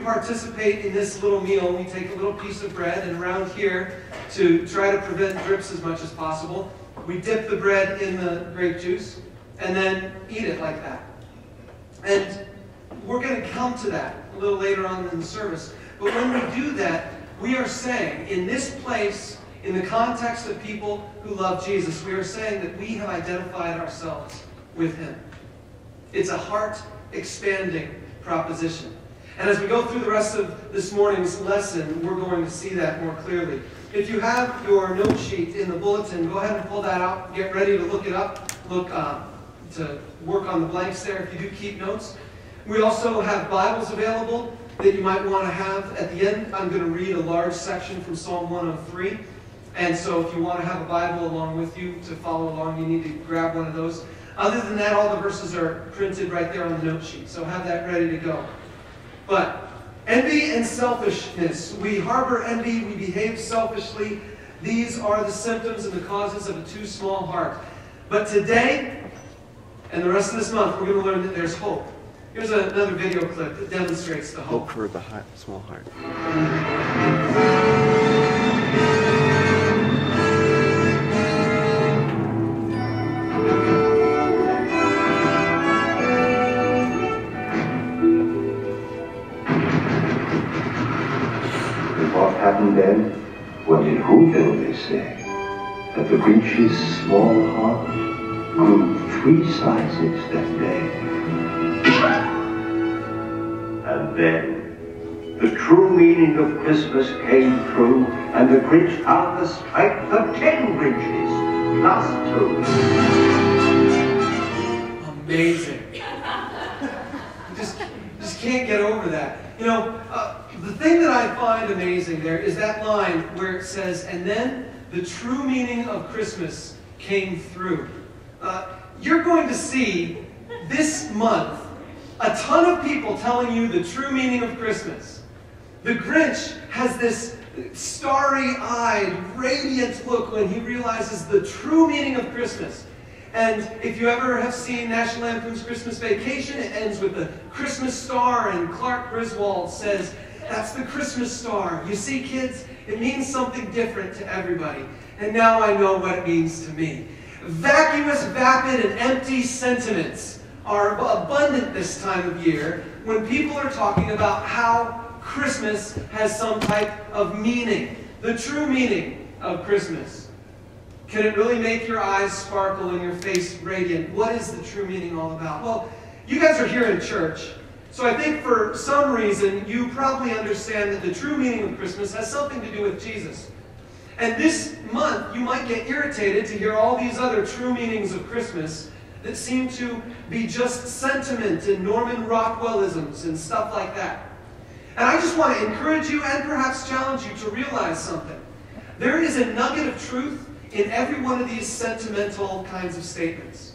participate in this little meal, we take a little piece of bread, and around here, to try to prevent drips as much as possible, we dip the bread in the grape juice and then eat it like that. And we're going to come to that a little later on in the service. But when we do that, we are saying, in this place, in the context of people who love Jesus, we are saying that we have identified ourselves with him. It's a heart-expanding proposition. And as we go through the rest of this morning's lesson, we're going to see that more clearly. If you have your note sheet in the bulletin, go ahead and pull that out. Get ready to look it up. Look to work on the blanks there if you do keep notes. We also have Bibles available that you might want to have. At the end, I'm going to read a large section from Psalm 103. And so if you want to have a Bible along with you to follow along, you need to grab one of those. Other than that, all the verses are printed right there on the note sheet. So have that ready to go. But envy and selfishness. We harbor envy. We behave selfishly. These are the symptoms and the causes of a too small heart. But today, and the rest of this month, we're going to learn that there's hope. Here's another video clip that demonstrates the hope. Hope for the small heart. What happened then? What did Whoville say? That the Grinch's small heart grew 3 sizes that day. And then the true meaning of Christmas came true, and the Grinch found the strength of 10 Grinches, plus 2. Amazing. Just can't get over that. You know, the thing that I find amazing there is that line where it says, and then the true meaning of Christmas came through. You're going to see this month a ton of people telling you the true meaning of Christmas. The Grinch has this starry-eyed, radiant look when he realizes the true meaning of Christmas. And if you ever have seen National Lampoon's Christmas Vacation, it ends with the Christmas star, and Clark Griswold says, "That's the Christmas star. You see, kids, it means something different to everybody. And now I know what it means to me." Vacuous, vapid, and empty sentiments are abundant this time of year when people are talking about how Christmas has some type of meaning. The true meaning of Christmas. Can it really make your eyes sparkle and your face radiant? What is the true meaning all about? Well, you guys are here in church, so I think for some reason you probably understand that the true meaning of Christmas has something to do with Jesus. And this month you might get irritated to hear all these other true meanings of Christmas that seem to be just sentiment and Norman Rockwellisms and stuff like that. And I just want to encourage you and perhaps challenge you to realize something. There is a nugget of truth in every one of these sentimental kinds of statements.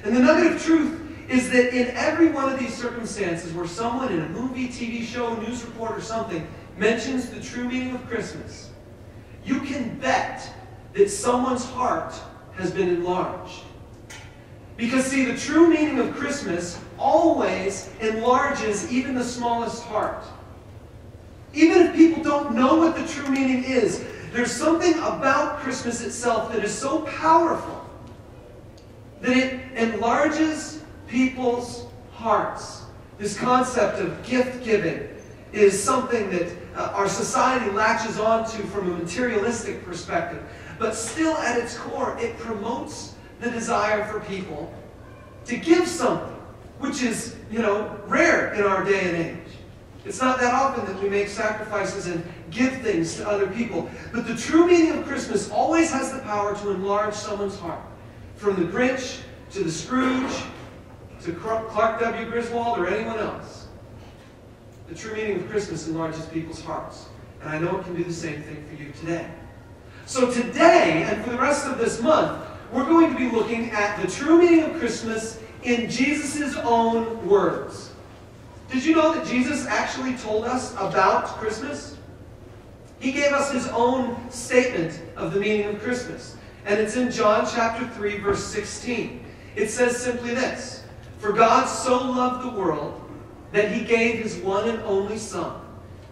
And the nugget of truth is that in every one of these circumstances where someone in a movie, TV show, news report, or something mentions the true meaning of Christmas, you can bet that someone's heart has been enlarged. Because see, the true meaning of Christmas always enlarges even the smallest heart. Even if people don't know what the true meaning is, there's something about Christmas itself that is so powerful that it enlarges people's hearts. This concept of gift giving is something that our society latches onto from a materialistic perspective. But still at its core, it promotes the desire for people to give something, which is, rare in our day and age. It's not that often that we make sacrifices and give things to other people. But the true meaning of Christmas always has the power to enlarge someone's heart. From the Grinch to the Scrooge to Clark W. Griswold or anyone else. The true meaning of Christmas enlarges people's hearts. And I know it can do the same thing for you today. So today, and for the rest of this month, we're going to be looking at the true meaning of Christmas in Jesus' own words. Did you know that Jesus actually told us about Christmas? He gave us his own statement of the meaning of Christmas. And it's in John chapter 3, verse 16. It says simply this: "For God so loved the world that he gave his one and only Son,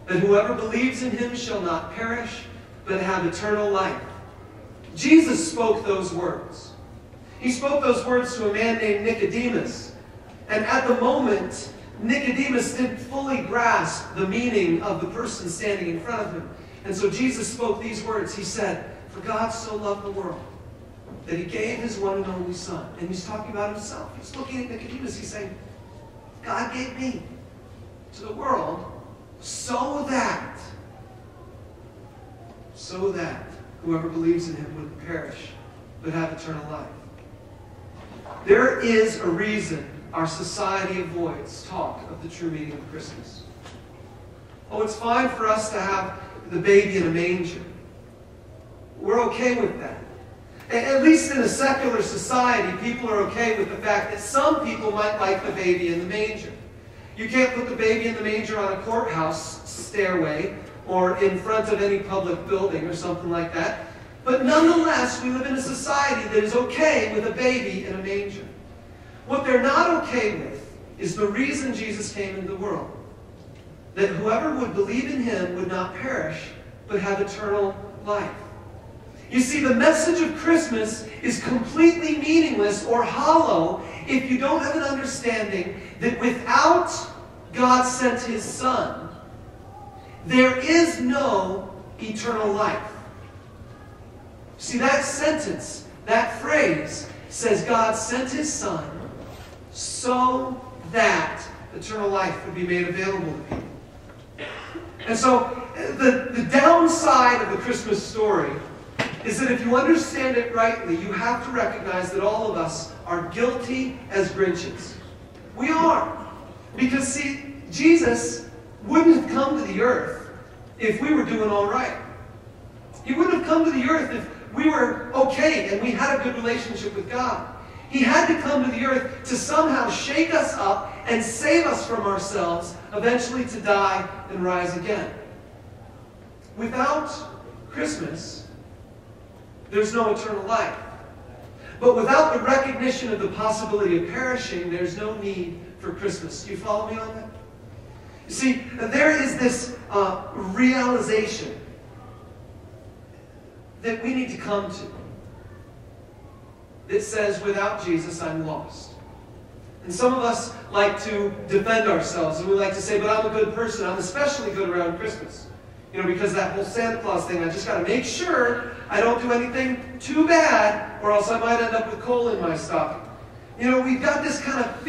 that whoever believes in him shall not perish, but have eternal life. Jesus spoke those words. He spoke those words to a man named Nicodemus. And at the moment, Nicodemus didn't fully grasp the meaning of the person standing in front of him. And so Jesus spoke these words. He said, "For God so loved the world that he gave his one and only Son." And he's talking about himself. He's looking at Nicodemus. He's saying, God gave me to the world so that whoever believes in him wouldn't perish, but have eternal life. There is a reason our society avoids talk of the true meaning of Christmas. Oh, it's fine for us to have the baby in a manger. We're okay with that. At least in a secular society, people are okay with the fact that some people might like the baby in the manger. You can't put the baby in the manger on a courthouse stairway or in front of any public building or something like that. But nonetheless, we live in a society that is okay with a baby in a manger. What they're not okay with is the reason Jesus came into the world. That whoever would believe in him would not perish, but have eternal life. You see, the message of Christmas is completely meaningless or hollow if you don't have an understanding that without God sent his Son, there is no eternal life. See, that sentence, that phrase, says God sent his Son so that eternal life would be made available to people. And so, the downside of the Christmas story is that if you understand it rightly, you have to recognize that all of us are guilty as Grinches. We are. Because, see, Jesus wouldn't have come to the earth if we were doing all right. He wouldn't have come to the earth if we were okay and we had a good relationship with God. He had to come to the earth to somehow shake us up and save us from ourselves, eventually to die and rise again. Without Christmas, there's no eternal life. But without the recognition of the possibility of perishing, there's no need for Christmas. Do you follow me on that? You see, there is this realization that we need to come to that says, without Jesus, I'm lost. And some of us like to defend ourselves, and we like to say, but I'm a good person. I'm especially good around Christmas. You know, because that whole Santa Claus thing, I just got to make sure I don't do anything too bad, or else I might end up with coal in my stocking. You know, we've got this kind of